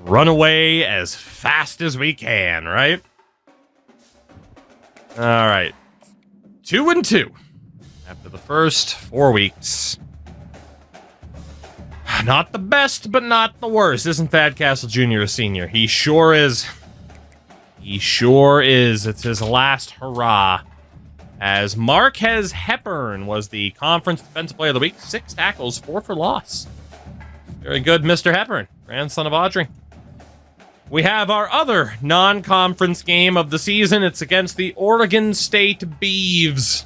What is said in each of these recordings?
run away as fast as we can, right? All right. 2-2 after the first 4 weeks. Not the best, but not the worst. Isn't Thad Castle Jr. a senior? He sure is. He sure is. It's his last hurrah. As Marquez Hepburn was the conference defensive player of the week. 6 tackles, 4 for loss. Very good, Mr. Hepburn, grandson of Audrey. We have our other non-conference game of the season. It's against the Oregon State Beavs.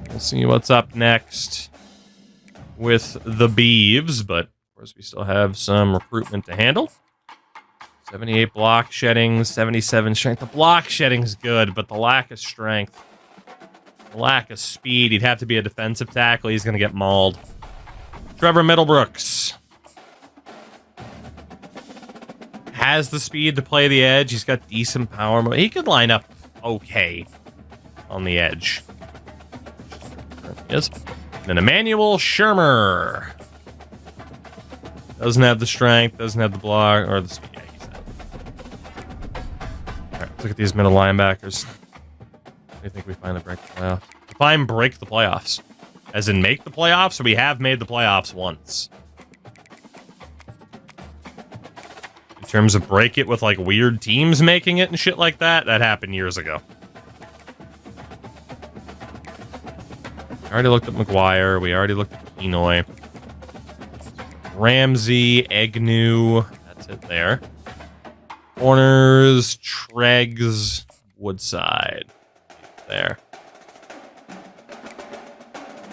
We'll see what's up next with the Beavs, but of course we still have some recruitment to handle. 78 block shedding, 77 strength. The block shedding's good, but the lack of strength, the lack of speed, he'd have to be a defensive tackle. He's going to get mauled. Trevor Middlebrooks has the speed to play the edge. He's got decent power. He could line up okay on the edge. Yes. Then Emmanuel Shermer doesn't have the strength, doesn't have the block or the speed. Yeah, he's not. All right, let's look at these middle linebackers. What do you think we finally break the playoffs? Define break the playoffs. As in make the playoffs, or we have made the playoffs once. In terms of break it with like weird teams making it and shit like that, that happened years ago. I already looked at McGuire. We already looked at Enoy. Ramsey, Agnew. That's it there. Corners, Treggs, Woodside. There.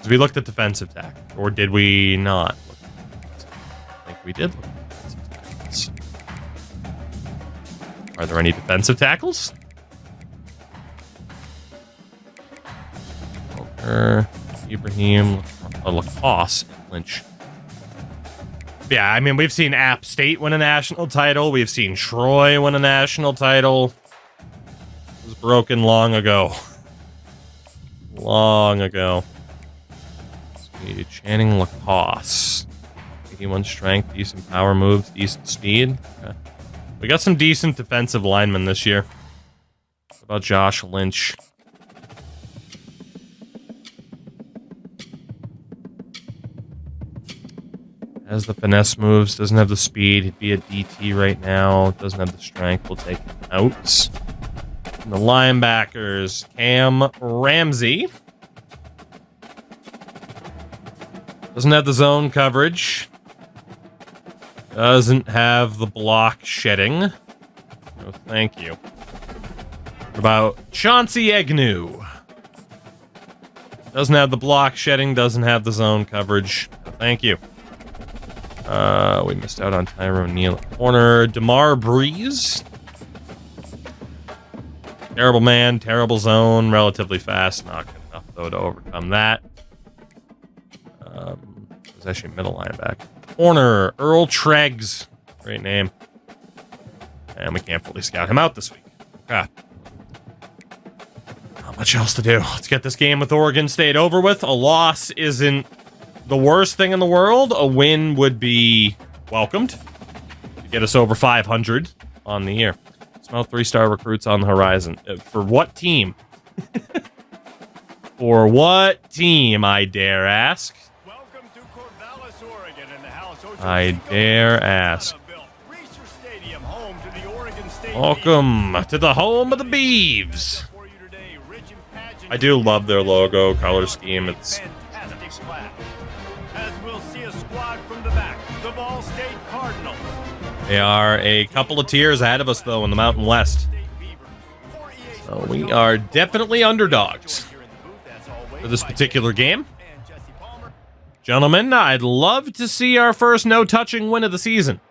So we looked at defensive tackle. Or did we not? I think we did look at defensive tackles. Are there any defensive tackles? Ibrahim, Lacoste, Lynch. Yeah, I mean, we've seen App State win a national title. We've seen Troy win a national title. It was broken long ago. Long ago. Channing Lacoste. 81 strength, decent power moves, decent speed. Okay. We got some decent defensive linemen this year. What about Josh Lynch? Has the finesse moves, doesn't have the speed. He'd be a DT right now. Doesn't have the strength. We'll take him out. And the linebackers, Cam Ramsey. Doesn't have the zone coverage. Doesn't have the block shedding. No, thank you. What about Chauncey Agnew? Doesn't have the block shedding. Doesn't have the zone coverage. No, thank you. We missed out on Tyrone Neal at corner. DeMar Breeze. Terrible man, terrible zone, relatively fast. Not good enough, though, to overcome that. It was actually middle linebacker. Corner, Earl Treggs. Great name. And we can't fully scout him out this week. Okay. Not much else to do. Let's get this game with Oregon State over with. A loss isn't the worst thing in the world. A win would be welcomed to get us over 500 on the year. Smell 3-star recruits on the horizon. For what team? For what team, I dare ask? Welcome to Corvallis, Oregon, in the house. I dare ask. Stadium, home to the Oregon State Welcome to the home of the Beavs. I do love their logo, color scheme. It's fantastic class. As we'll see a squad from the back, the Ball State Cardinals. They are a couple of tiers ahead of us, though, in the Mountain West. So we are definitely underdogs for this particular game. Gentlemen, I'd love to see our first no-touching win of the season.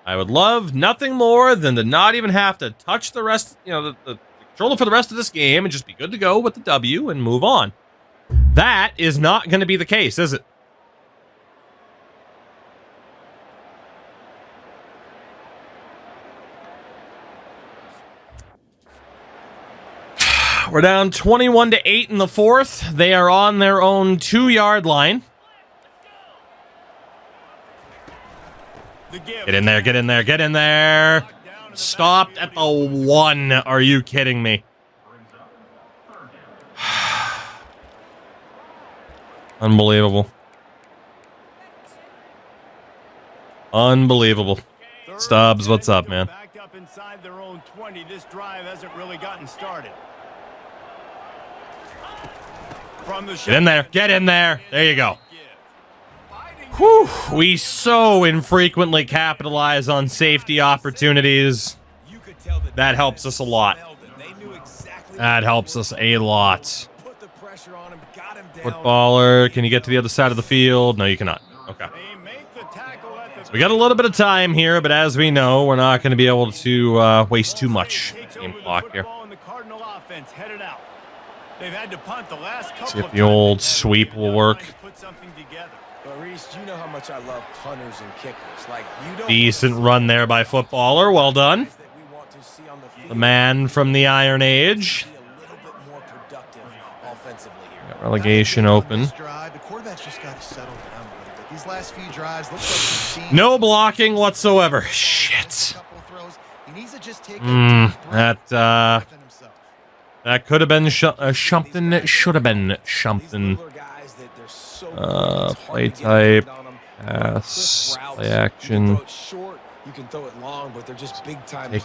I would love nothing more than to not even have to touch the rest, the controller for the rest of this game and just be good to go with the W and move on. That is not going to be the case, is it? We're down 21-8 in the fourth. They are on their own 2-yard line. The give. Get in there, get in there, get in there. Stopped at the 1. Are you kidding me? Unbelievable. Unbelievable. Stubbs, what's up, man? Backed up inside their own 20. This drive hasn't really gotten started. From the Get in there, get in there. There you go. Whew. We so infrequently capitalize on safety opportunities. That helps us a lot. That helps us a lot. Footballer, can you get to the other side of the field? No, you cannot. Okay. So we got a little bit of time here, but as we know, we're not going to be able to waste too much game clock here. See if the old sweep will work. You know how much I love punters and kickers. Like, you don't Decent run there by Footballer. Well done. The man from the Iron Age. Got relegation open. No blocking whatsoever. Shit. That could have been something. Should have been something. Play type, pass, play action. Take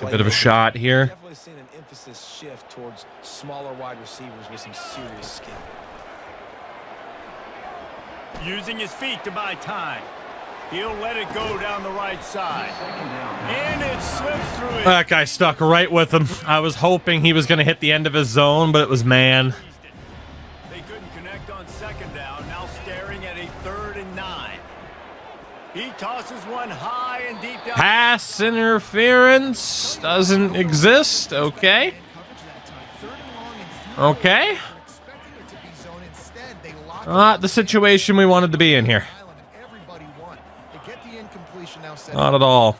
a bit of a shot here. Definitely seen an emphasis shift towards smaller wide receivers with some serious skill. Using his feet to buy time. He'll let it go down the right side. And it slips through it. That guy stuck right with him. I was hoping he was going to hit the end of his zone, but it was man. They couldn't connect on second down. Now staring at a 3rd and 9. He tosses one high and deep down. Pass interference doesn't exist. Okay. Okay. Not the situation we wanted to be in here. Not at all.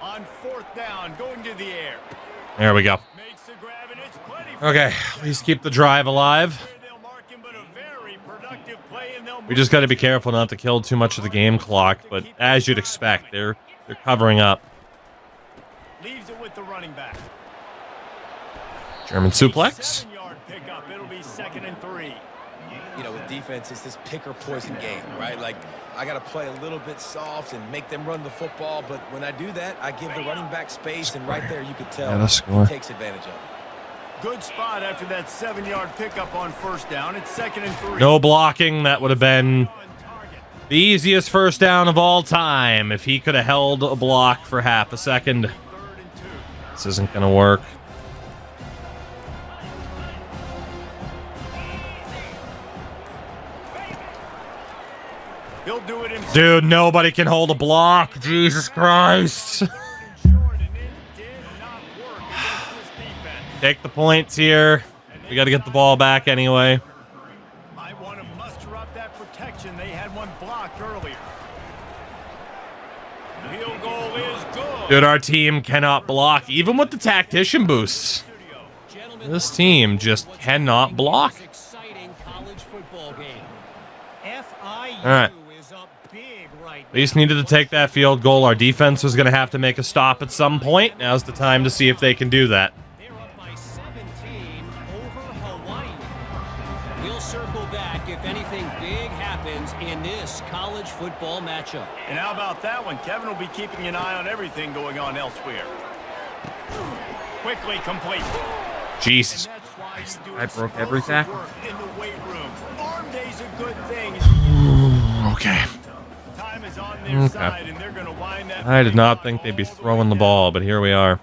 On 4th down, going to the air. There we go. Okay, please keep the drive alive. We just got to be careful not to kill too much of the game clock, but as you'd expect, they're covering up. Leaves it with the running back. German suplex. 7-yard pickup. It'll be 2nd and 3. You know, with defense, it's this pick or poison game, right? Like, I got to play a little bit soft and make them run the football, but when I do that, I give the running back space, and right there you could tell he takes advantage of it. Good spot after that 7-yard pickup on 1st down. It's 2nd and 3. No blocking. That would have been the easiest first down of all time if he could have held a block for half a second. This isn't going to work. He'll do it himself. Dude, nobody can hold a block. Jesus Christ. Take the points here. We got to get the ball back anyway. I want to muster up that protection. They had one blocked earlier. The field goal is good. Dude, our team cannot block, even with the tactician boosts. This team just cannot block. All right. At least needed to take that field goal. Our defense was going to have to make a stop at some point. Now's the time to see if they can do that. They're up by 17 over Hawaii. We'll circle back if anything big happens in this college football matchup. And how about that one? Kevin will be keeping an eye on everything going on elsewhere. Quickly complete. Jesus Christ. I broke every tackle. In the weight room. Arm day's a good thing. Okay. Time is on their side, and they're going to wind that. I did not think they'd be throwing the ball, but here we are.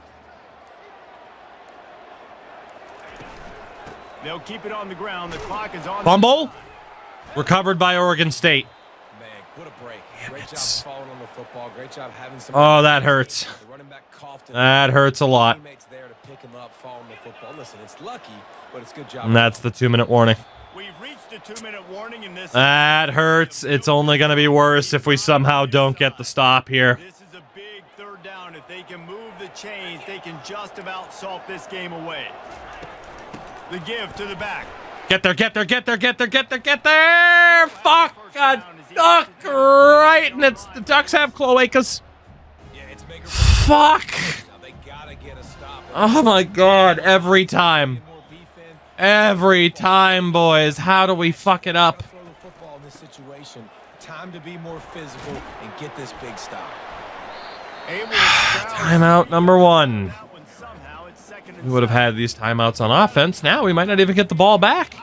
They'll keep it on the ground. The clock is on. Fumble. Recovered by Oregon State. Man, what a break. Great job following on the football. Great job having some. Oh, that hurts. That hurts a lot. Teammates there to pick him up, following the football. Listen, it's lucky, but it's good job. And that's the 2-minute warning. We've reached a 2-minute warning in this. That hurts. It's only going to be worse if we somehow don't get the stop here. This is a big 3rd down. If they can move the chains, they can just about salt this game away. The give to the back. Get there, get there, get there, get there, get there, get there! Fuck! A duck right, and it's the Ducks have cloacas. Fuck! Oh my god, every time. Every time, boys. How do we fuck it up? Time to be more physical and get this big stop. Timeout number 1. We would have had these timeouts on offense. Now we might not even get the ball back.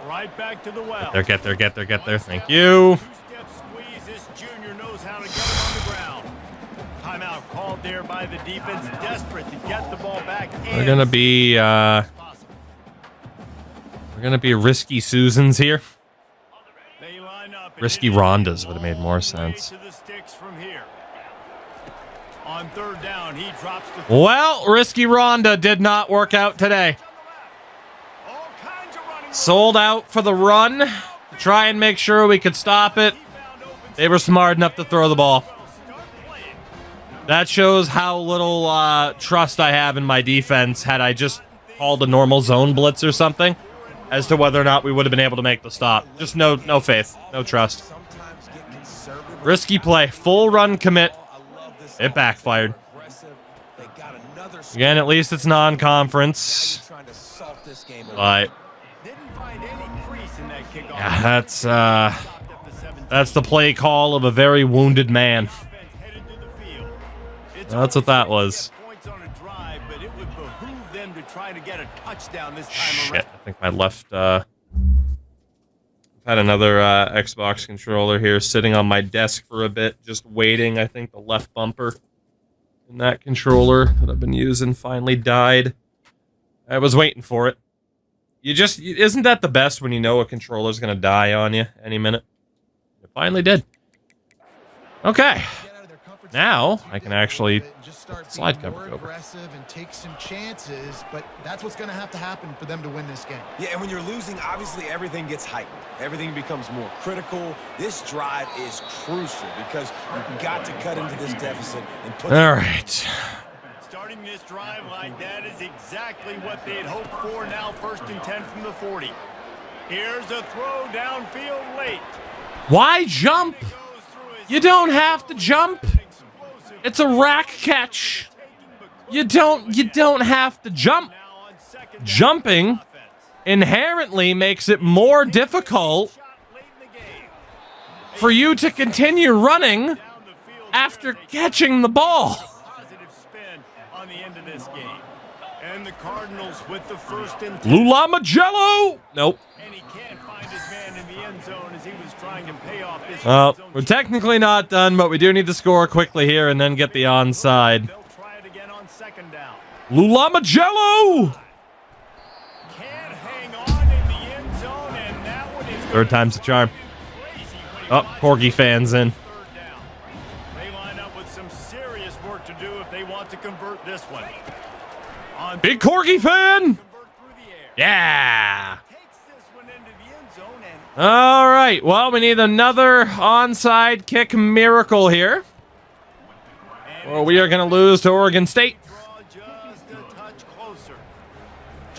Right back to the well. Get there, get there, get there. Thank you. Two-step squeeze. This junior knows how to get it on the ground. Timeout called there by the defense, desperate to get the ball back. We're gonna be risky Susans here. Risky Rondas would have made more sense. On third down, he drops the Well, risky Ronda did not work out today. Sold out for the run to try and make sure we could stop it. They were smart enough to throw the ball. That shows how little trust I have in my defense had I just called a normal zone blitz or something as to whether or not we would have been able to make the stop. Just no faith, no trust. Risky play, full run commit. It backfired. Again, at least it's non-conference. But yeah, that's the play call of a very wounded man. That's what that was. Shit, I think my left... I've had another Xbox controller here sitting on my desk for a bit, just waiting. I think the left bumper in that controller that I've been using finally died. I was waiting for it. Isn't that the best when you know a controller's gonna die on you any minute? It finally did. Okay. Now I can actually slide cover over. And take some chances, but that's what's going to have to happen for them to win this game. Yeah, and when you're losing, obviously everything gets heightened. Everything becomes more critical. This drive is crucial because you've got to cut into this deficit and put. All right. Starting this drive like that is exactly what they had hoped for. Now 1st and 10 from the 40. Here's a throw downfield late. Why jump? You don't have to jump. It's a rack catch. You don't have to jump. Jumping inherently makes it more difficult for you to continue running after catching the ball. And the Cardinals with the 1st and 10. Lula Magello. Nope. And he can't find his man in the end zone as he was trying to pay off this. Well, we're technically not done, but we do need to score quickly here and then get the onside. They'll try it again on 2nd down. Lula Magello. Can't hang on in the end zone, and that one is 3rd time's the charm. Oh, Corgi fans in. 3rd down. They line up with some serious work to do if they want to convert this one. On Big Corgi fan. convert through the air. Yeah. Takes this one into the end zone and All right. Well, we need another onside kick miracle here, or we are going to lose to Oregon State. draw just a touch closer.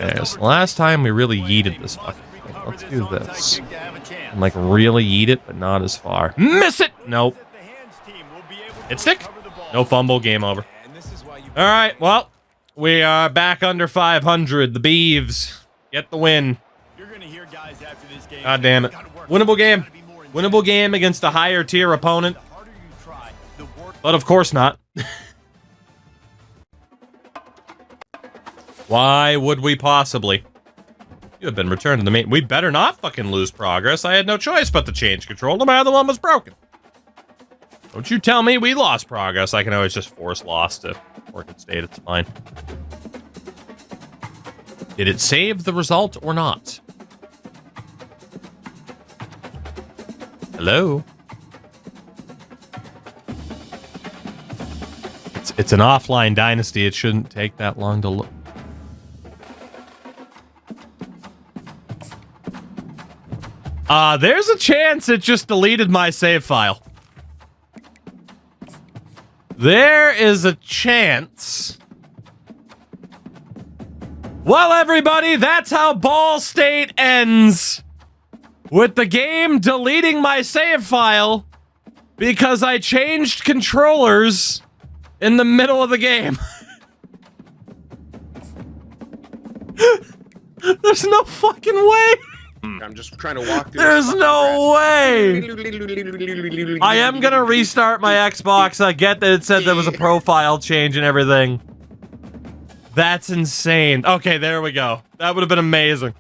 Okay, so last time we really yeeted this fucking thing. Let's do this. And like really yeet it, but not as far. Miss it! Nope. Hit stick? No fumble, game over. All right, well, we are back under 500. The Beavs get the win. You're going to hear guys after this game. God damn it. Winnable game. Winnable game against a higher tier opponent. The harder you try, the worse. But of course not. Why would we possibly? You have been returned to the main. We better not fucking lose progress. I had no choice but to change control, no matter the one was broken. Don't you tell me we lost progress. I can always just force loss to Oregon State. It's fine. Did it save the result or not? Hello? It's an offline dynasty. It shouldn't take that long to look. There's a chance it just deleted my save file. There is a chance Well, everybody, that's how Ball State ends. With the game deleting my save file because I changed controllers in the middle of the game. There's no fucking way. I'm just trying to walk through. There's no way. I am gonna restart my Xbox. I get that it said there was a profile change and everything. That's insane. Okay, there we go. That would have been amazing.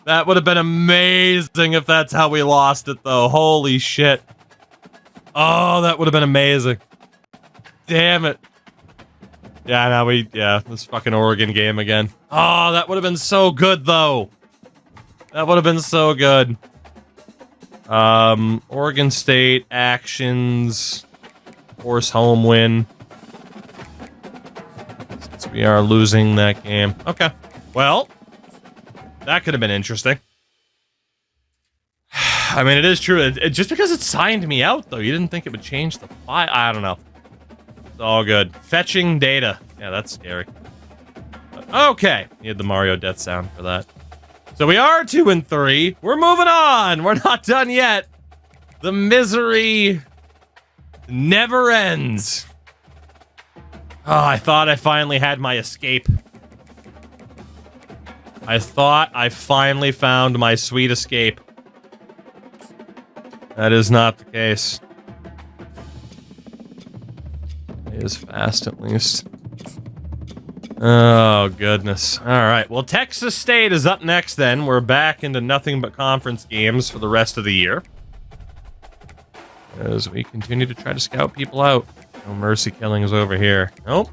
That would have been amazing if that's how we lost it, though. Holy shit. Oh, that would have been amazing. Damn it. Yeah, now this fucking Oregon game again. Oh, that would have been so good, though. That would have been so good. Oregon State, actions, force home win. Since we are losing that game. Okay. Well, that could have been interesting. I mean, it is true. Just because it signed me out, though, you didn't think it would change the file. I don't know. It's all good. Fetching data. Yeah, that's scary. But, okay. You had the Mario death sound for that. So we are 2-3. We're moving on. We're not done yet. The misery never ends. Oh, I thought I finally had my escape. I thought I finally found my sweet escape. That is not the case. It is fast, at least. Oh, goodness. All right. Well, Texas State is up next, then. We're back into nothing but conference games for the rest of the year. As we continue to try to scout people out. No mercy killings over here. Nope.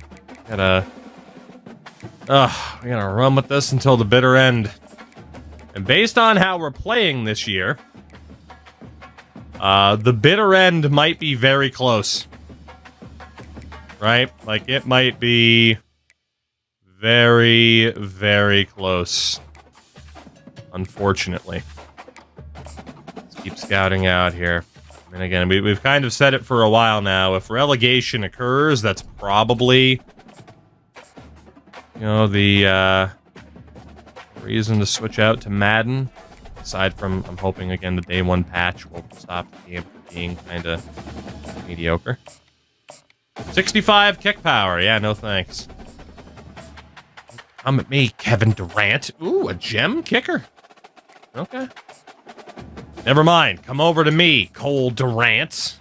We gotta run with this until the bitter end. And based on how we're playing this year, the bitter end might be very close. Right? Like, it might be very, very close. Unfortunately. Let's keep scouting out here. And again, we've kind of said it for a while now. If relegation occurs, that's probably, the reason to switch out to Madden. Aside from, I'm hoping, again, the day one patch will stop the game from being kind of mediocre. 65 kick power. Yeah, no thanks. Come at me, Kevin Durant. Ooh, a gem kicker. Okay. Never mind. Come over to me, Cole Durant.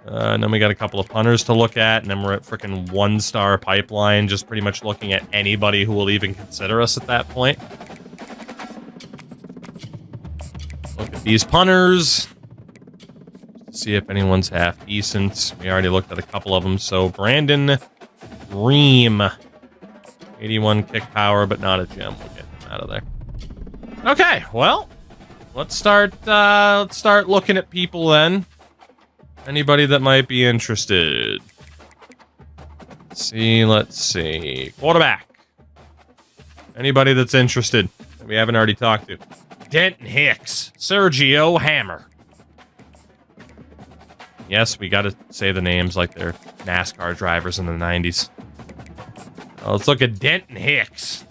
And then we got a couple of punters to look at, and then we're at frickin' 1-star pipeline, just pretty much looking at anybody who will even consider us at that point. Look at these punters. See if anyone's half decent. We already looked at a couple of them. So Brandon Ream. 81 kick power, but not a gem. We'll get him out of there. Okay, well, let's start looking at people then. Anybody that might be interested. Let's see. Quarterback. Anybody that's interested that we haven't already talked to. Denton Hicks. Sergio Hammer. Yes, we gotta say the names like they're NASCAR drivers in the 90s. Let's look at Denton Hicks.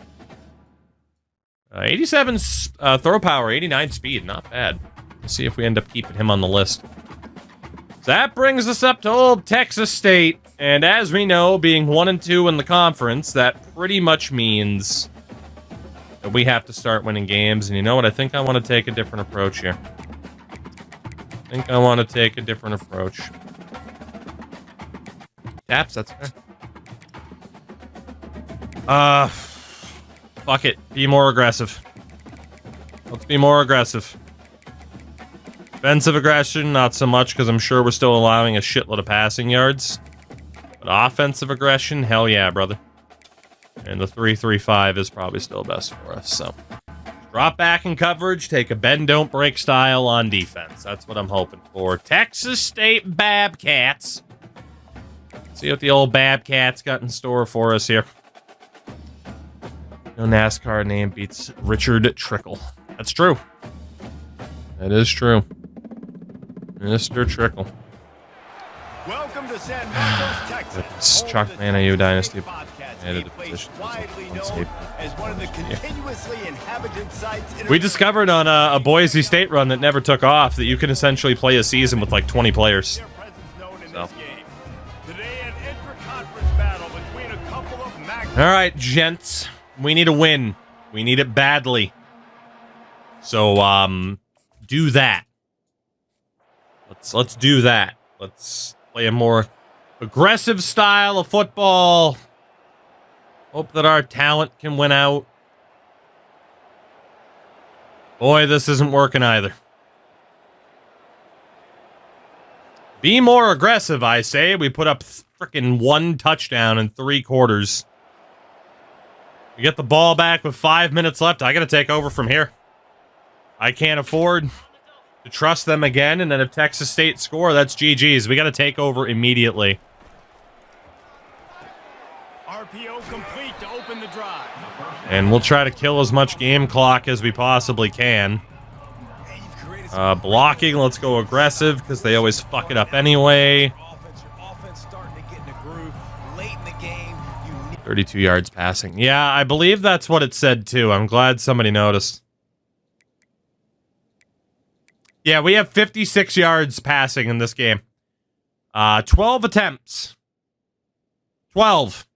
87 throw power, 89 speed. Not bad. Let's see if we end up keeping him on the list. So that brings us up to old Texas State. And as we know, being 1-2 in the conference, that pretty much means that we have to start winning games. And you know what? I think I want to take a different approach here. Taps, that's fair. Fuck it. Be more aggressive. Let's be more aggressive. Defensive aggression, not so much, because I'm sure we're still allowing a shitload of passing yards. But offensive aggression, hell yeah, brother. And the 3-3-5 is probably still best for us, so. Drop back in coverage, take a bend, don't break style on defense. That's what I'm hoping for. Texas State Babcats. Let's see what the old Babcats got in store for us here. No NASCAR name beats Richard Trickle. That's true. That is true. Mr. Trickle. Welcome to San Marcos, Texas. Chalk man, are you Dynasty? Added a a place position. widely known as one of the continuously inhabited sites in We discovered on a Boise State run that never took off that you can essentially play a season with like 20 players. their presence known in So. this game. Today, an intra-conference battle between a couple of All right, gents. We need a win. We need it badly. So, do that. Let's do that. Let's play a more aggressive style of football. Hope that our talent can win out. Boy, this isn't working either. Be more aggressive, I say. We put up freaking 1 touchdown in 3 quarters. We get the ball back with 5 minutes left. I got to take over from here. I can't afford to trust them again. And then if Texas State score, that's GG's. We got to take over immediately. RPO complete to open the drive. And we'll try to kill as much game clock as we possibly can. Blocking, let's go aggressive because they always fuck it up anyway. 32 yards passing. Yeah, I believe that's what it said too. I'm glad somebody noticed. Yeah, we have 56 yards passing in this game. 12 attempts. 12.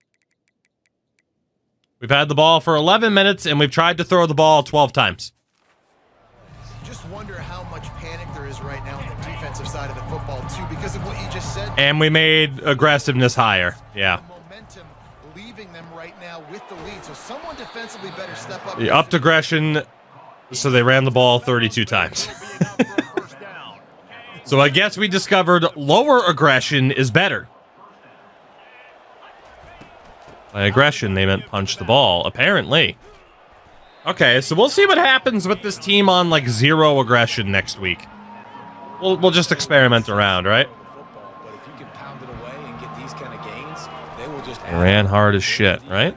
We've had the ball for 11 minutes, and we've tried to throw the ball 12 times. Just wonder how much panic there is right now on the defensive side of the football, too, because of what you just said. And we made aggressiveness higher. Yeah. The momentum leaving them right now with the lead, so someone defensively better step up. The upped aggression, so they ran the ball 32 times. So I guess we discovered lower aggression is better. By aggression, they meant punch the ball, apparently. Okay, so we'll see what happens with this team on, like, 0 aggression next week. We'll just experiment around, right? They ran hard as shit, right?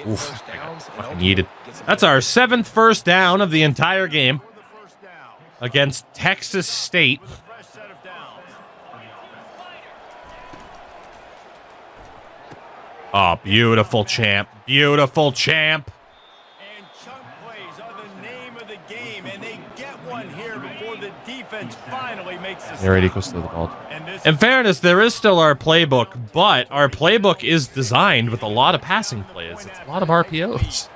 Oof, I got fucking yeeted. That's our 7th first down of the entire game against Texas State. Oh, beautiful champ. Beautiful champ. And chunk plays are the name of the game, and they get one here before the defense finally makes the There it stop. equals to the ball. In fairness, there is still our playbook, but our playbook is designed with a lot of passing plays. It's a lot of RPOs.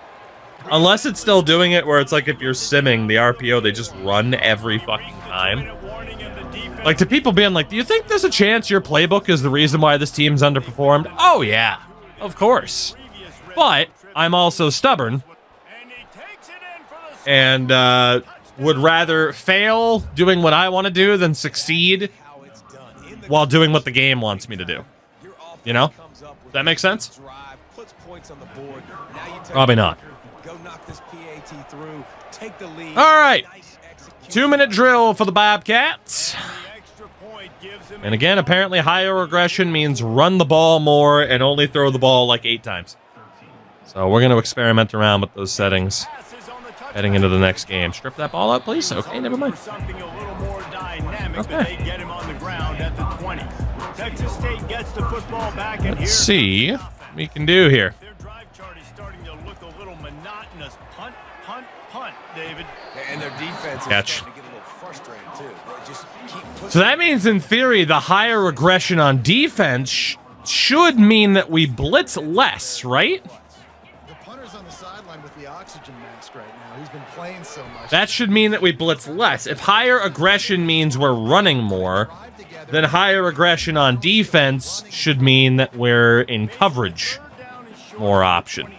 Unless it's still doing it where it's like if you're simming the RPO, they just run every fucking time. Like, to people being like, do you think there's a chance your playbook is the reason why this team's underperformed? Oh, yeah. Of course. But I'm also stubborn and would rather fail doing what I want to do than succeed while doing what the game wants me to do. You know? Does that make sense? Probably not. All right. 2-minute drill for the Bobcats. And again, apparently higher aggression means run the ball more and only throw the ball like 8 times. So we're going to experiment around with those settings heading into the next game. Strip that ball out, please. Okay, never mind. Okay. Let's see what we can do here. And their defense is Catch. starting to get a little frustrated too. They just keep pushing. So that means, in theory, the higher aggression on defense should mean that we blitz less, right? The punter's on the sideline with the oxygen mask right now. He's been playing so much. That should mean that we blitz less. If higher aggression means we're running more, then higher aggression on defense should mean that we're in coverage more option.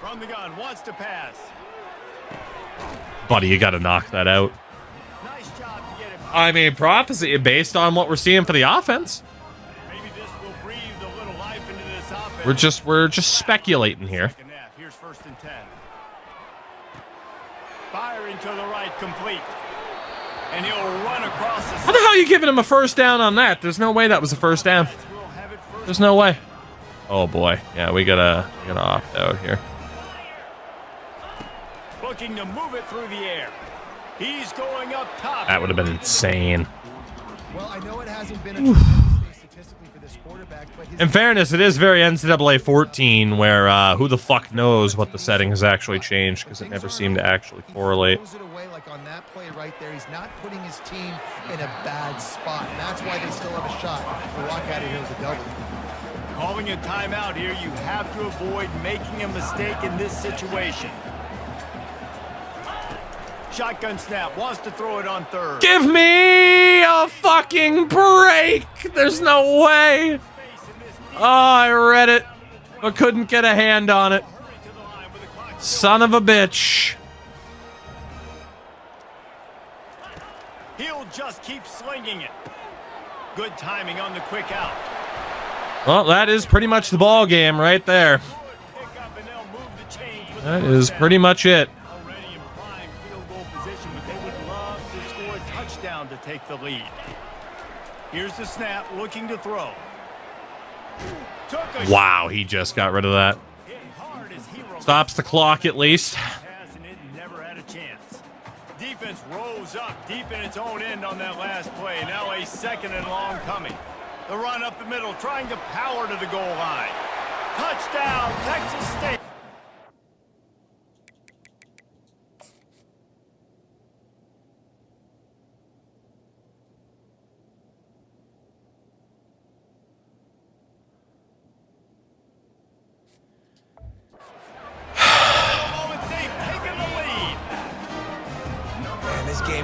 From the gun, wants to pass. Buddy, you got to knock that out. Nice job to get it. I mean, prophecy based on what we're seeing for the offense. Maybe this will breathe a little life into this offense. We're just speculating here. Second half. Here's 1st and 10. Firing to the right, complete. And he'll run across the How the hell are you giving him a first down on that? There's no way that was a first down. We'll have it first. There's no way. Oh boy. Yeah, we gotta opt out here. Looking to move it through the air. He's going up top. That would have been insane. Well, I know it hasn't been a tremendous In fairness, it is very NCAA 14, where who the fuck knows what the setting has actually changed, because it never seemed to actually correlate. Like on that play right there, he's not putting his team in a bad spot. And that's why they still have a shot to walk out of here with a double. Calling a timeout here, you have to avoid making a mistake in this situation. Shotgun snap, wants to throw it on third. Give me a fucking break! There's no way! Oh, I read it, but couldn't get a hand on it. Son of a bitch. He'll just keep slinging it. Good timing on the quick out. Well, that is pretty much the ball game right there. That is pretty much it. Already in prime field goal position, but they would love to score a touchdown to take the lead. Here's the snap, looking to throw. Wow, he just got rid of that. Stops the clock at least. And it never had a chance. Defense rose up deep in its own end on that last play. Now a second and long coming. The run up the middle, trying to power to the goal line. Touchdown, Texas State.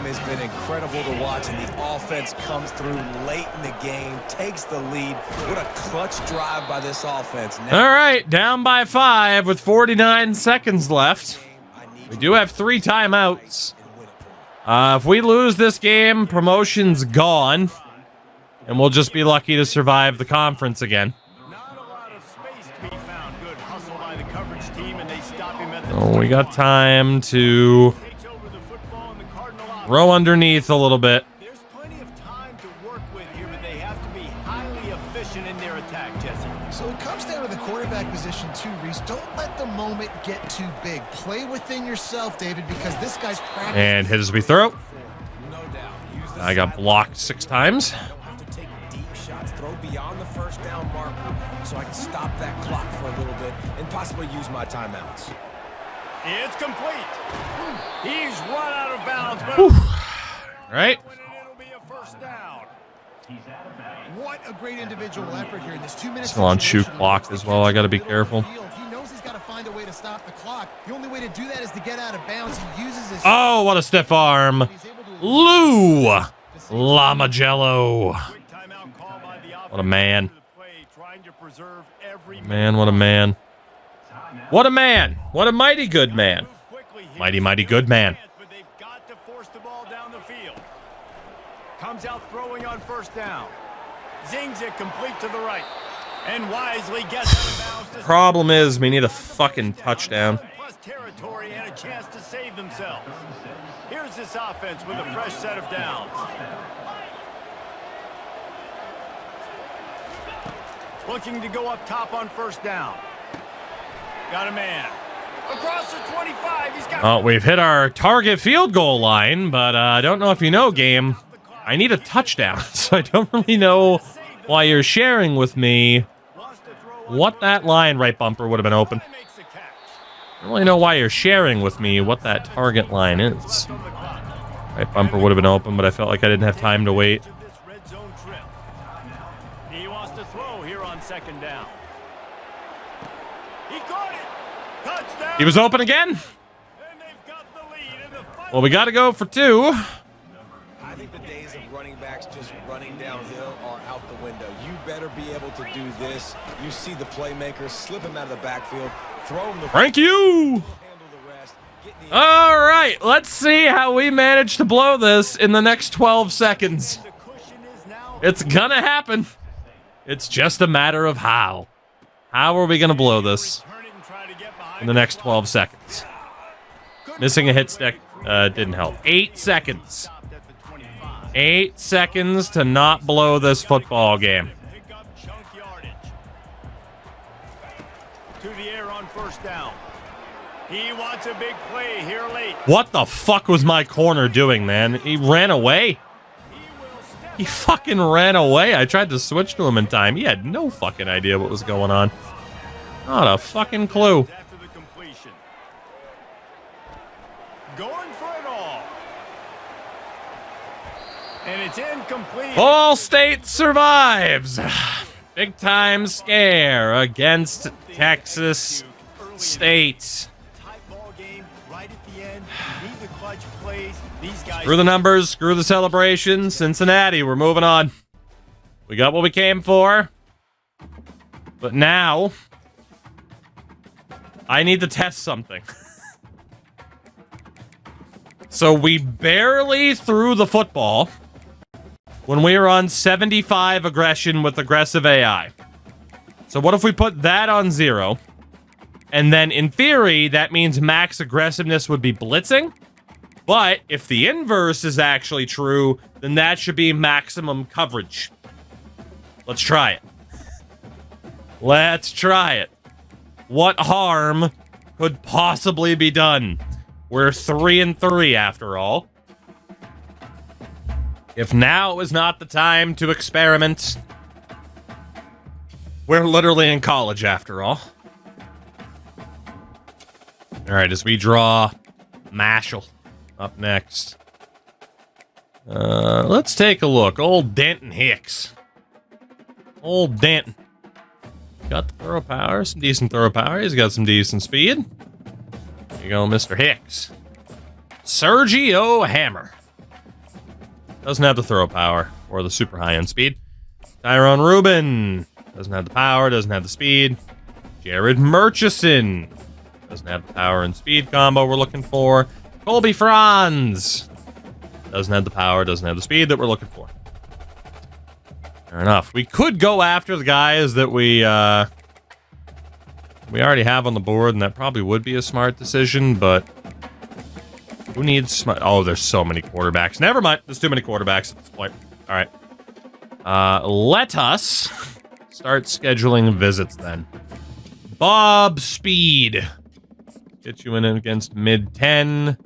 Has been incredible to watch, and the offense comes through late in the game, takes the lead. What a clutch drive by this offense. All right, down by 5 with 49 seconds left. We do have 3 timeouts. If we lose this game, promotion's gone, and we'll just be lucky to survive the conference again. Not a lot of space to be found. Good hustle by the coverage team, and they stop him at the Oh, we got time to row underneath a little bit. There's plenty of time to work with here, but they have to be highly efficient in their attack, Jesse. So it comes down to the quarterback position too, Reese. Don't let the moment get too big. Play within yourself, David, because this guy's practicing. And hit as we throw. No doubt. I got blocked 6 times. I don't have to take deep shots, throw beyond the first down marker so I can stop that clock for a little bit and possibly use my timeouts. It's complete. He's run out of bounds, but right. It'll be a first down. What a great individual effort here in this 2 minutes. Still on shoot clock as well. I got to be careful. He knows he's got to find a way to stop the clock. The only way to do that is to get out of bounds. He uses his. Oh, what a stiff arm. Lou Lamagello. What a man. Man, what a man. What a man. What a mighty good man. Mighty, mighty good man. But they've got to force the ball down the field. Comes out throwing on first down. Zings it complete to the right. And wisely gets out of bounds. Problem is, we need a fucking touchdown. Plus territory and a chance to save themselves. Here's this offense with a fresh set of downs. Looking to go up top on first down. Got a man. Across the 25, he's got... Oh, we've hit our target field goal line, but I don't know if you know, game. I need a touchdown, so I don't really know why you're sharing with me what that line right bumper would have been open. I don't really know why you're sharing with me what that target line is. Right bumper would have been open, but I felt like I didn't have time to wait. He wants to throw here on second down. He caught it. Touchdown. He was open again. And they've got the lead in the final. Well, we got to go for 2. I think the days of running backs just running downhill are out the window. You better be able to do this. You see the playmakers slip him out of the backfield, throw him the... Thank you. Handle the rest. All right, let's see how we manage to blow this in the next 12 seconds. The cushion is now... It's gonna happen. It's just a matter of how. How are we gonna blow this in the next 12 seconds? Missing a hit stick didn't help. 8 seconds. 8 seconds to not blow this football game. Pick up chunk yardage. To the air on first down. He wants a big play here late. What the fuck was my corner doing, man? He ran away. He will step He fucking ran away. I tried to switch to him in time. He had no fucking idea what was going on. Not a fucking clue. After the completion. Going for it all. And it's incomplete. Ball State survives. Big time scare against Texas State. Tight ball game right at the end. You need the clutch plays. These guys. Screw the numbers, screw the celebration. Cincinnati, we're moving on. We got what we came for. But now, I need to test something. So we barely threw the football when we were on 75 aggression with aggressive AI. So what if we put that on 0? And then in theory, that means max aggressiveness would be blitzing. But if the inverse is actually true, then that should be maximum coverage. Let's try it. Let's try it. What harm could possibly be done? We're 3-3 after all. If now is not the time to experiment, we're literally in college after all. All right, as we draw Mashal up next. Let's take a look. Old Denton Hicks. Old Denton. Got the throw power, some decent throw power. He's got some decent speed. There you go, Mr. Hicks. Sergio Hammer. Doesn't have the throw power or the super high-end speed. Tyrone Rubin. Doesn't have the power, doesn't have the speed. Jared Murchison. Doesn't have the power and speed combo we're looking for. Colby Franz. Doesn't have the power, doesn't have the speed that we're looking for. Fair enough. We could go after the guys that we already have on the board, and that probably would be a smart decision, but who needs smart? Oh, there's so many quarterbacks. Never mind. There's too many quarterbacks at this point. All right. Let us start scheduling visits then. Bob Speed. Get you in against mid-10.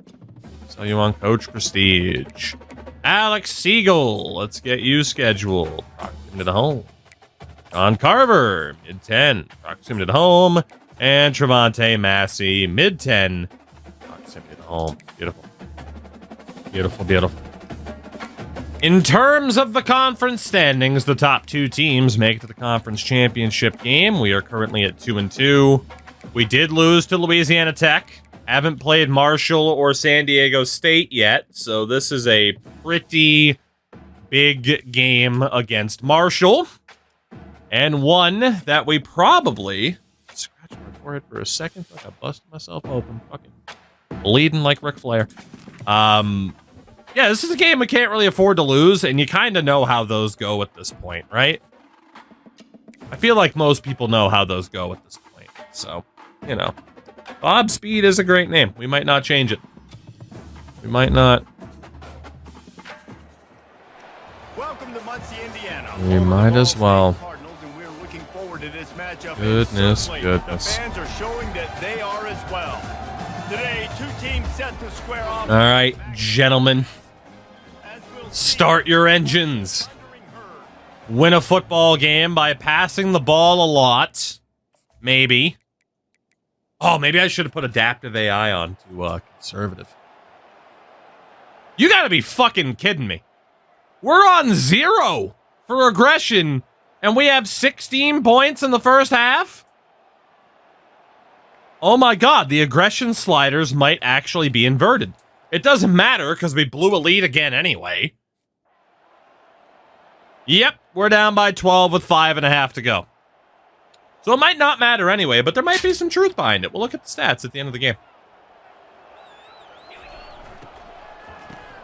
Sell you on Coach Prestige. Alex Siegel. Let's get you scheduled. Proximity to the home. John Carver. Mid-10. Proximity to the home. And Trevante Massey. Mid-10. Proximity to the home. Beautiful. Beautiful, beautiful. In terms of the conference standings, the top 2 teams make it to the conference championship game. We are currently at 2-2. We did lose to Louisiana Tech. Haven't played Marshall or San Diego State yet, so this is a pretty big game against Marshall. And one that we probably... Scratch my forehead for a second. Like I busted myself open. Fucking bleeding like Ric Flair. Yeah, this is a game we can't really afford to lose, and you kind of know how those go at this point, right? I feel like most people know how those go at this point, so, you know. Bob Speed is a great name. We might not change it. We might not. Welcome to Muncie, Indiana. We might as well. And we're looking forward to this matchup. Goodness, And goodness. the fans are showing that they are as well. Today, 2 teams set to square off. All right, gentlemen. Start your engines. Win a football game by passing the ball a lot. Maybe. Oh, maybe I should have put adaptive AI on to conservative. You gotta be fucking kidding me. We're on 0 for aggression, and we have 16 points in the first half? Oh my god, the aggression sliders might actually be inverted. It doesn't matter, because we blew a lead again anyway. Yep, we're down by 12 with 5.5 to go. So it might not matter anyway, but there might be some truth behind it. We'll look at the stats at the end of the game.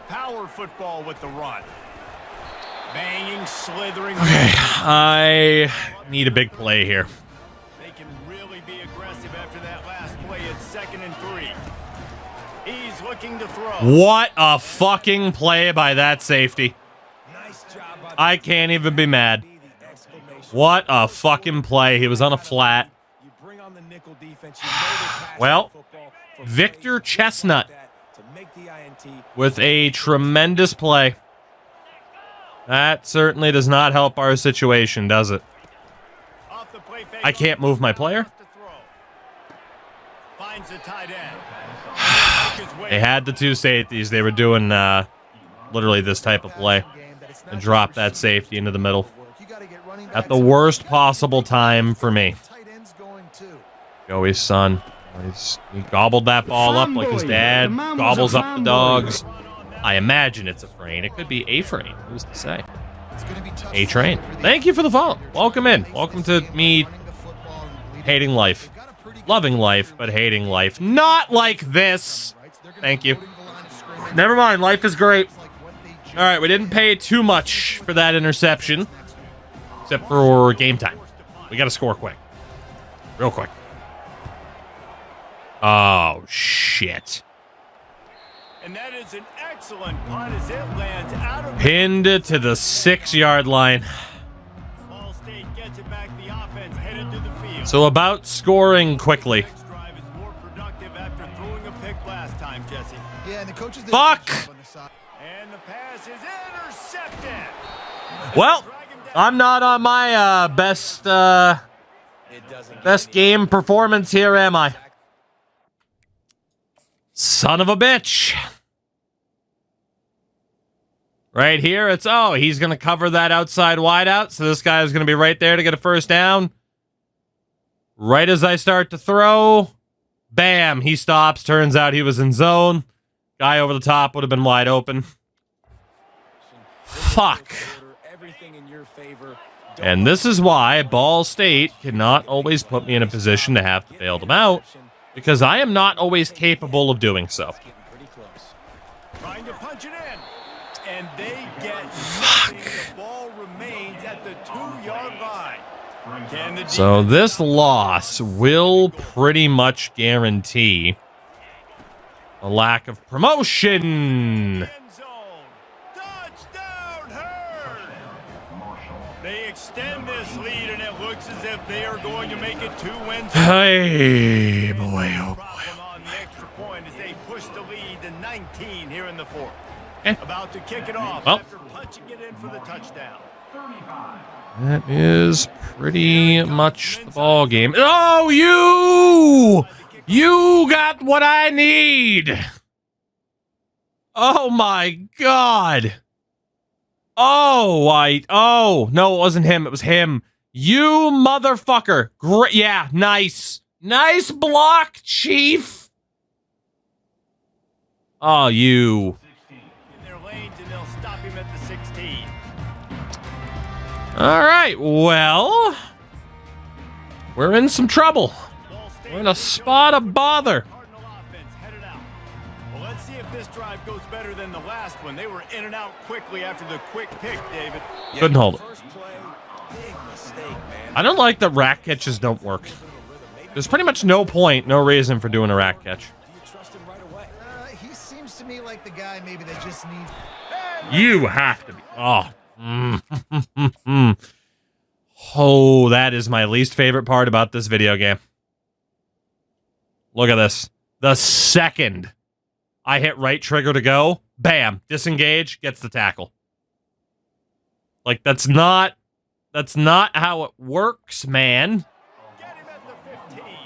Power football with the run. Banging, slithering. Okay, I need a big play here. They can really be aggressive after that last play at 2nd and 3. He's looking to throw. What a fucking play by that safety. Nice job by I can't even be mad. What a fucking play. He was on a flat. You bring on the nickel defense. You know they pass Well, the football for Victor plays Chestnut like that to make the INT. with a tremendous play. That certainly does not help our situation, does it? Off the play fake. I can't move my player. Finds the tight end. They had the two safeties. They were doing literally this type of play. And drop that safety into the middle. At the worst possible time for me. Joey's son. He gobbled that ball up like his dad gobbles up the dogs. I imagine it's a frame. It could be a frame. Who's to say? A train. Thank you for the follow. Welcome in. Welcome to me hating life. Loving life, but hating life. Not like this. Thank you. Never mind. Life is great. All right, we didn't pay too much for that interception. Except for game time. We got to score quick. Real quick. Oh, shit. And that is an excellent punt as it lands out of Pinned to the 6-yard line. Ball State gets it back. The offense headed to the field. So about scoring quickly. Next drive is more productive after throwing a pick last time, Jesse. Yeah, and the coaches did Fuck! And the pass is intercepted. Well, I'm not on my best game performance here, am I? Son of a bitch. Right here, it's, oh, he's going to cover that outside wideout, so this guy is going to be right there to get a first down. Right as I start to throw, bam, he stops. Turns out he was in zone. Guy over the top would have been wide open. Fuck. And this is why Ball State cannot always put me in a position to have to bail them out, because I am not always capable of doing so. Trying to punch it in. And they get nothing. The ball remains at the 2-yard line. So this loss will pretty much guarantee a lack of promotion. End zone. Touchdown, Herd. They extend this lead, and it looks as if they are going to make it 2 wins. Hey, boy, oh boy. On the extra point as they push the lead to 19 here in the fourth. Okay. About to kick it off Well, after punching it in for the touchdown. that is pretty much the ball game. Oh, you got what I need. Oh my God. Oh, no, it wasn't him. It was him. You motherfucker. Great. Yeah, nice. Nice block, Chief. Oh, you. In their lanes, and they'll stop him at the 16. All right, well, we're in some trouble. We're in a spot of bother. Cardinal offense headed out. Well, let's see if this drive goes better than the last one. They were in and out quickly after the quick pick, David. Couldn't hold it. First play, big mistake, man. I don't like that rack catches don't work. There's pretty much no point, no reason for doing a rack catch. Do you trust him right away? He seems to me like the guy maybe that just needs... You have to be. Oh. Oh, that is my least favorite part about this video game. Look at this. The second I hit right trigger to go, bam, disengage, gets the tackle. Like, that's not how it works, man.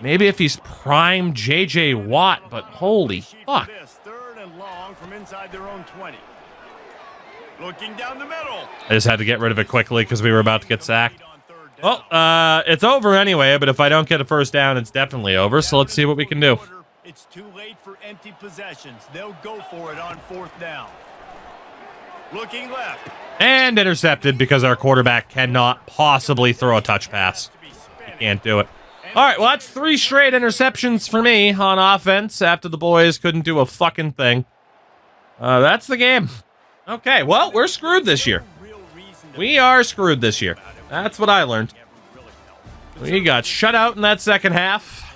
Maybe if he's prime JJ Watt, but holy fuck. Third and long from inside their own 20. Looking down the middle. I just had to get rid of it quickly because we were about to get sacked. Well, it's over anyway, but if I don't get a first down, it's definitely over, so let's see what we can do. It's too late for empty possessions. They'll go for it on 4th down. Looking left. And intercepted because our quarterback cannot possibly throw a touch pass. He can't do it. All right, well, that's 3 straight interceptions for me on offense after the boys couldn't do a fucking thing. That's the game. Okay, well, we're screwed this year. We are screwed this year. That's what I learned. We got shut out in that second half.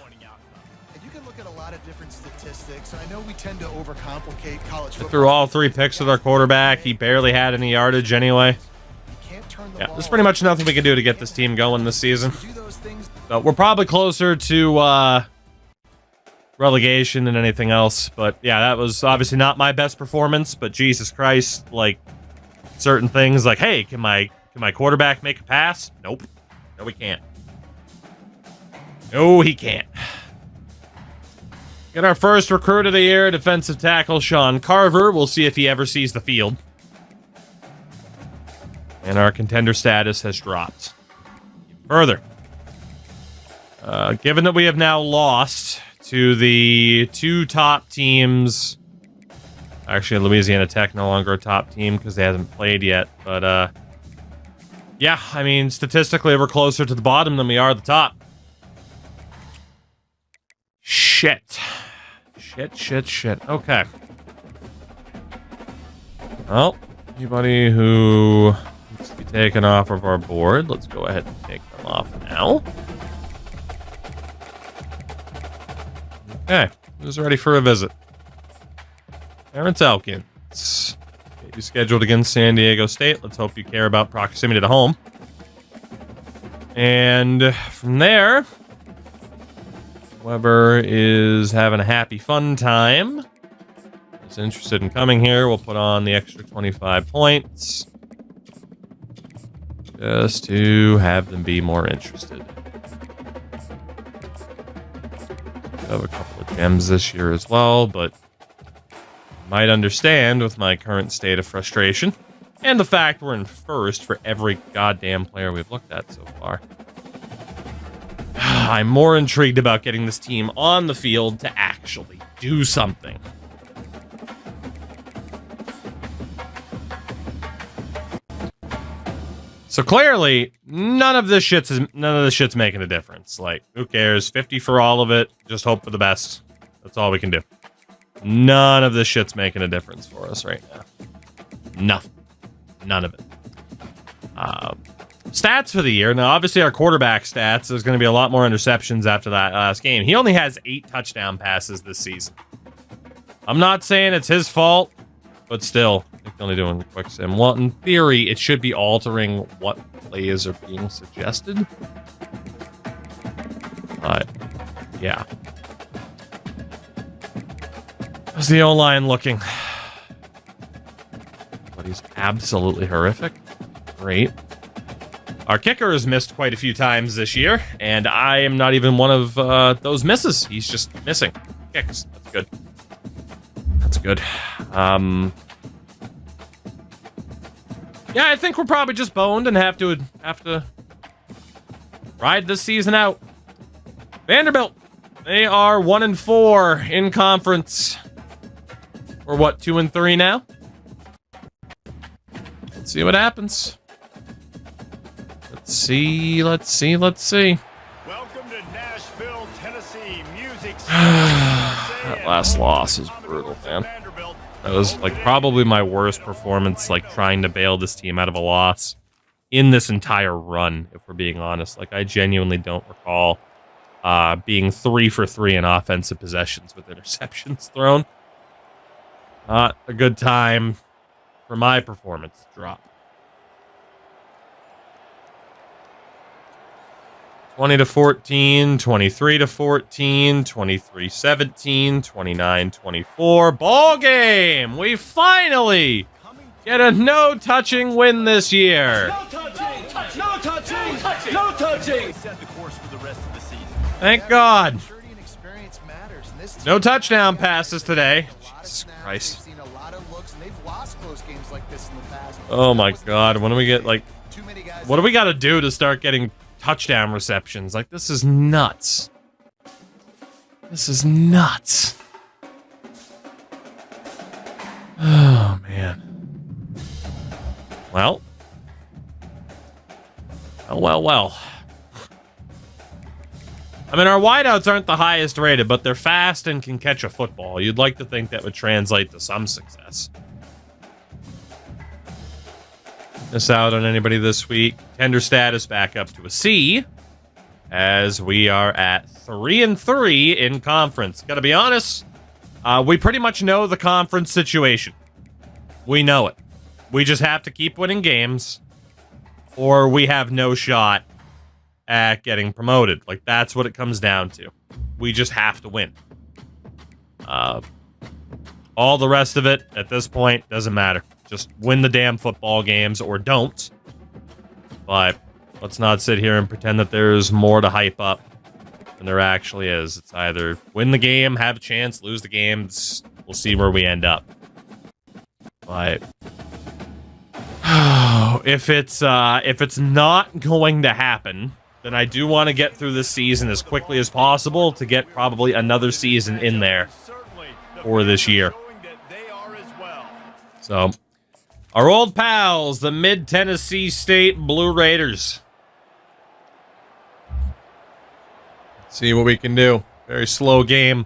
And you can look at a lot of different statistics. I know we tend to overcomplicate college football. Threw all 3 picks with our quarterback. He barely had any yardage anyway. Yeah, there's pretty much nothing we can do to get this team going this season. So we're probably closer to relegation than anything else. But yeah, that was obviously not my best performance. But Jesus Christ, like, certain things like, hey, can my quarterback make a pass? Nope. No, he can't. No, he can't. Get our first recruit of the year, defensive tackle Sean Carver. We'll see if he ever sees the field. And our contender status has dropped. Further. Given that we have now lost to the two top teams. Actually, Louisiana Tech no longer a top team because they haven't played yet. But, yeah, I mean, statistically, we're closer to the bottom than we are the top. Shit. Shit. Okay. Well, anybody who needs to be taken off of our board, let's go ahead and take them off now. Okay, who's ready for a visit? Terrence Elkins. Get you scheduled against San Diego State. Let's hope you care about proximity to home. And from there, whoever is having a happy fun time is interested in coming here. We'll put on the extra 25 points just to have them be more interested. I have a couple of gems this year as well, but you might understand with my current state of frustration and the fact we're in first for every goddamn player we've looked at so far. I'm more intrigued about getting this team on the field to actually do something. So clearly, none of this shit's making a difference. Like, who cares? 50 for all of it. Just hope for the best. That's all we can do. None of this shit's making a difference for us right now. Nothing. None of it. Stats for the year. Now, obviously, our quarterback stats, there's going to be a lot more interceptions after that last game. He only has 8 touchdown passes this season. I'm not saying it's his fault, but still, I think they're only doing a quick sim. Well, in theory, it should be altering what plays are being suggested. But, yeah. How's the O-line looking? But he's absolutely horrific. Great. Our kicker has missed quite a few times this year, and I am not even one of those misses. He's just missing kicks. That's good. That's good. Yeah, I think we're probably just boned and have to ride this season out. Vanderbilt, they are 1-4 in conference. We're what, 2-3 now? Let's see what happens. Let's see. Welcome to Nashville, Tennessee. Music. That last loss was brutal, man. That was like probably my worst performance, like trying to bail this team out of a loss in this entire run, if we're being honest. Like, I genuinely don't recall being 3 for 3 in offensive possessions with interceptions thrown. Not a good time for my performance to drop. 20-14, 23-14, 23-17, 29-24. Ball game! We finally get a no-touching win this year. No touching! No touching! No touching! Set the course for the rest of the season. Thank God. No touchdown passes today. Jesus Christ. Oh my God. When do we get, like, what do we got to do to start getting touchdown receptions? Like, this is nuts. This is nuts. Oh, man. Well. Well. I mean, our wideouts aren't the highest rated, but they're fast and can catch a football. You'd like to think that would translate to some success. Miss out on anybody this week. Tender status back up to a C, as we are at 3-3 in conference. Gotta be honest, we pretty much know the conference situation. We know it. We just have to keep winning games, or we have no shot at getting promoted. Like, that's what it comes down to. We just have to win. All the rest of it, at this point, doesn't matter. Just win the damn football games or don't. But let's not sit here and pretend that there's more to hype up than there actually is. It's either win the game, have a chance, lose the games. We'll see where we end up. But if it's not going to happen, then I do want to get through this season as quickly as possible to get probably another season in there for this year. So, our old pals, the Mid-Tennessee State Blue Raiders. Let's see what we can do. Very slow game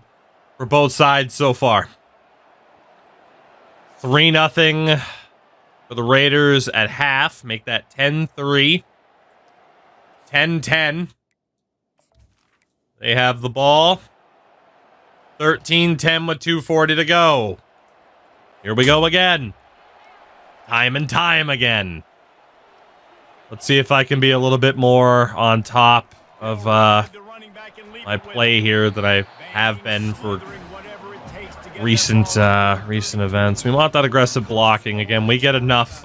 for both sides so far. 3-0 for the Raiders at half. Make that 10-3. 10-10. They have the ball. 13-10 with 2:40 to go. Here we go again. Time and time again. Let's see if I can be a little bit more on top of my play here than I have been for recent events. We want that aggressive blocking. Again, we get enough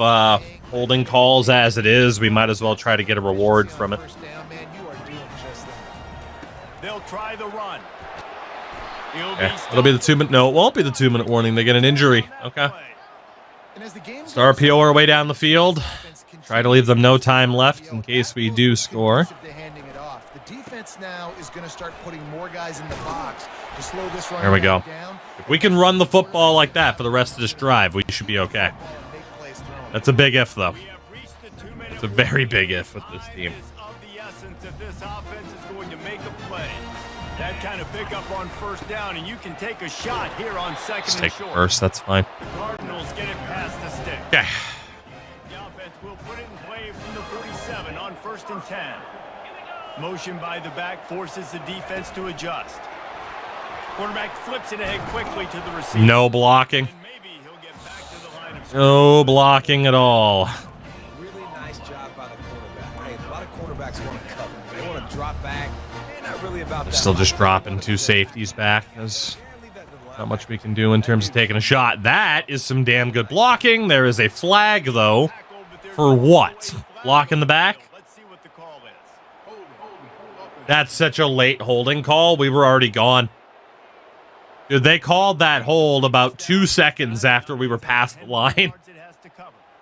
holding calls as it is. We might as well try to get a reward from it. They'll try the run. Okay. It'll be the 2-minute. No, it won't be the 2-minute warning. They get an injury. Okay. Star RPO our way down the field. Try to leave them no time left in case we do score. There we go. If we can run the football like that for the rest of this drive, we should be okay. That's a big if, though. It's a very big if with this team. That kind of pickup on first down, and you can take a shot here on second Just and take short. first, that's fine. The Cardinals get it past the stick. Okay. The offense will put it in play from the 47 on 1st and 10. Motion by the back forces the defense to adjust. Quarterback flips it ahead quickly to the receiver. No blocking. And maybe he'll get back to the line of No blocking at all. Really nice job by the quarterback. Hey, a lot of quarterbacks want to cover. They want to drop back. They're not really about that. Still just dropping 2 safeties back. There's not much we can do in terms of taking a shot. That is some damn good blocking. There is a flag, though. For what? Block in the back? Let's see what the call is. That's such a late holding call. We were already gone. Dude, they called that hold about 2 seconds after we were past the line.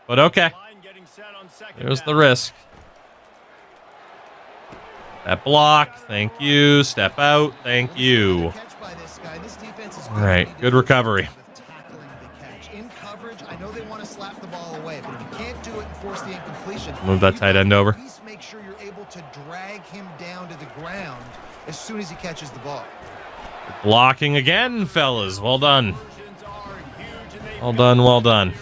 But okay. There's the risk. That block. Thank you. Step out. Thank you. All right. Good recovery. Move that tight end over. Make sure you're able to drag him down to the ground as soon as he catches the ball. Blocking again, fellas. Well done. Well done, well done.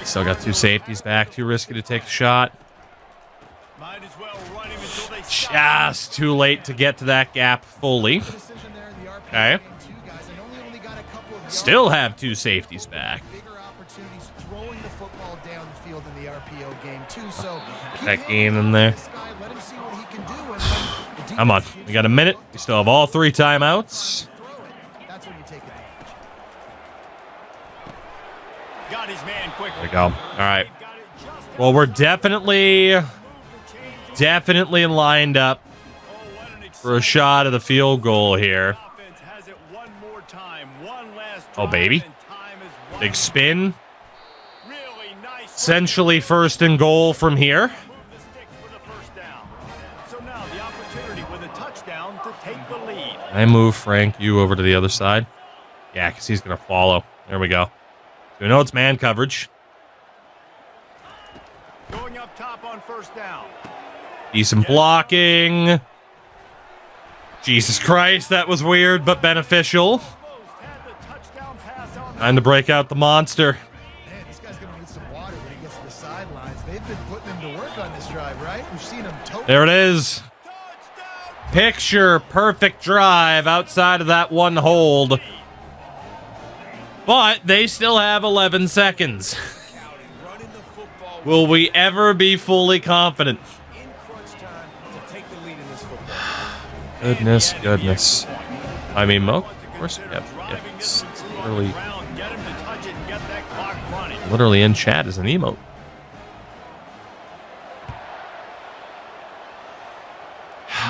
Still got 2 safeties back. Too risky to take a shot. Just too late to get to that gap fully. Okay. Still have 2 safeties back. That game in there. Come on. We got a minute. We still have all 3 timeouts. There we go. All right. Well, we're definitely lined up for a shot of the field goal here. Oh, baby. Big spin. Essentially 1st and goal from here. I move Frank you over to the other side. Yeah, because he's going to follow. There we go. So we know it's man coverage. Going up top on 1st down. Decent blocking. Jesus Christ, that was weird but beneficial. Time to break out the monster. Man, this guy's going to need some water when he gets to the sidelines. They've been putting him to work on this drive, right? We've seen him There it is. Picture perfect drive outside of that one hold. But they still have 11 seconds. Will we ever be fully confident? Goodness. I mean, Mo, of course, yeah, it's early Get him to touch it and get that clock running. Literally in chat is an emote.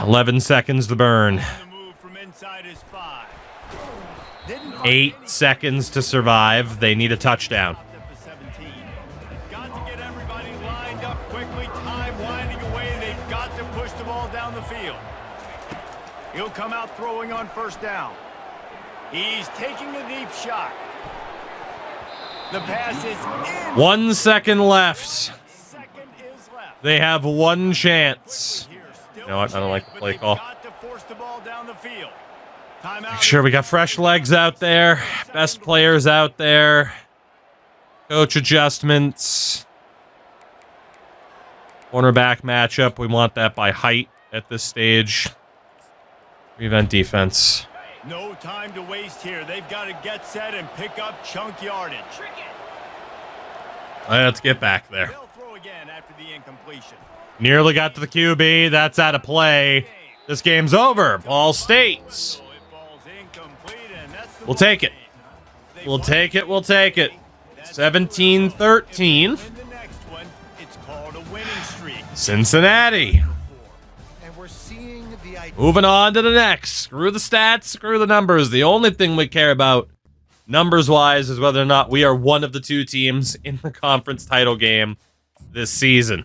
"11 seconds to burn. The move from inside his 5. 8 seconds to survive. They need a touchdown. Got to get everybody lined up quickly. Time winding away, and they've got to push the ball down the field. He'll come out throwing on first down. He's taking a deep shot. The pass is in. 1 second left. Second is left. They have one chance. You know what? I don't like the play call. Got to force the ball down the field. Timeout. Make sure we got fresh legs out there. Best players out there. Coach adjustments. Cornerback matchup. We want that by height at this stage. Prevent defense. No time to waste here. They've got to get set and pick up chunk yardage. Let's get back there. They'll throw again after the incompletion. Nearly got to the QB. That's out of play. This game's over. Ball States. We'll take it. We'll take it. We'll take it. 17-13. Cincinnati. And we're seeing the Moving on to the next. Screw the stats. Screw the numbers. The only thing we care about numbers-wise is whether or not we are one of the two teams in the conference title game this season.